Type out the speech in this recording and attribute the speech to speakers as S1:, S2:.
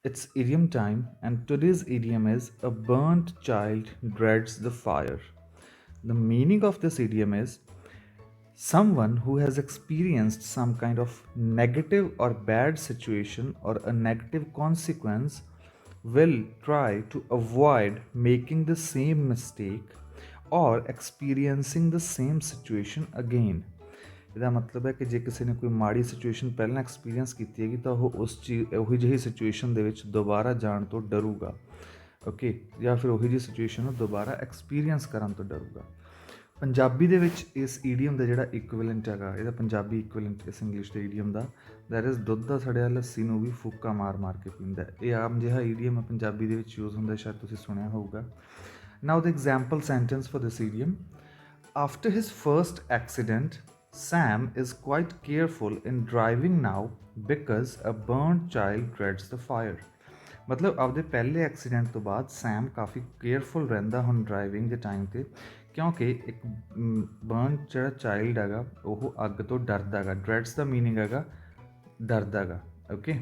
S1: It's idiom time, and today's idiom is a burnt child dreads the fire. The meaning of this idiom is someone who has experienced some kind of negative or bad situation or a negative consequence will try to avoid making the same mistake or experiencing the same situation again. ਇਹਦਾ ਮਤਲਬ ਹੈ ਕਿ ਜੇ ਕਿਸੇ ਨੇ ਕੋਈ ਮਾੜੀ situation ਪਹਿਲਾਂ ਐਕਸਪੀਰੀਅੰਸ ਕੀਤੀ ਹੈਗੀ ਤਾਂ ਉਹ ਉਸ ਚੀਜ਼ ਉਹੀ ਜਿਹੀ ਸਿਚੁਏਸ਼ਨ ਦੇ ਵਿੱਚ ਦੁਬਾਰਾ ਜਾਣ ਤੋਂ ਡਰੂਗਾ, ਓਕੇ, ਜਾਂ ਫਿਰ ਉਹੀ ਜਿਹੀ ਸਿਚੁਏਸ਼ਨ ਨੂੰ ਦੁਬਾਰਾ ਐਕਸਪੀਰੀਅੰਸ ਕਰਨ ਤੋਂ ਡਰੂਗਾ। ਪੰਜਾਬੀ ਦੇ ਵਿੱਚ ਇਸ ਈਡੀਅਮ ਦਾ ਜਿਹੜਾ ਇਕੁਇਵਲੈਂਟ ਹੈਗਾ, ਇਹਦਾ ਪੰਜਾਬੀ ਇਕੁਇਵਲੈਂਟ ਇਸ ਇੰਗਲਿਸ਼ ਦੇ ਈਡੀਅਮ ਦਾ, ਦੈਟ ਇਜ਼ ਦੁੱਧ ਦਾ ਸੜਿਆ ਲੱਸੀ ਨੂੰ ਵੀ ਫੂਕਾ ਮਾਰ ਮਾਰ ਕੇ ਪੀਂਦਾ। ਇਹ ਆਮ ਜਿਹਾ ਈਡੀਅਮ ਹੈ, ਪੰਜਾਬੀ ਦੇ ਵਿੱਚ ਯੂਜ਼ ਹੁੰਦਾ, ਸ਼ਾਇਦ ਤੁਸੀਂ ਸੁਣਿਆ ਹੋਊਗਾ। Now the example sentence for this idiom, after his first accident Sam is quite careful in driving now because a burnt child dreads the fire। ਮਤਲਬ ਆਪਦੇ ਪਹਿਲੇ ਐਕਸੀਡੈਂਟ ਤੋਂ ਬਾਅਦ ਸੈਮ ਕਾਫੀ ਕੇਅਰਫੁਲ ਰਹਿੰਦਾ ਹੁਣ ਡਰਾਈਵਿੰਗ ਦੇ ਟਾਈਮ 'ਤੇ, ਕਿਉਂਕਿ ਇੱਕ ਬਰਨਟ ਜਿਹੜਾ ਚਾਈਲਡ ਹੈਗਾ ਉਹ ਅੱਗ ਤੋਂ ਡਰਦਾ ਹੈਗਾ। ਡਰੈਡਸ ਦਾ ਮੀਨਿੰਗ ਹੈਗਾ ਡਰਦਾ ਹੈਗਾ, ਓਕੇ।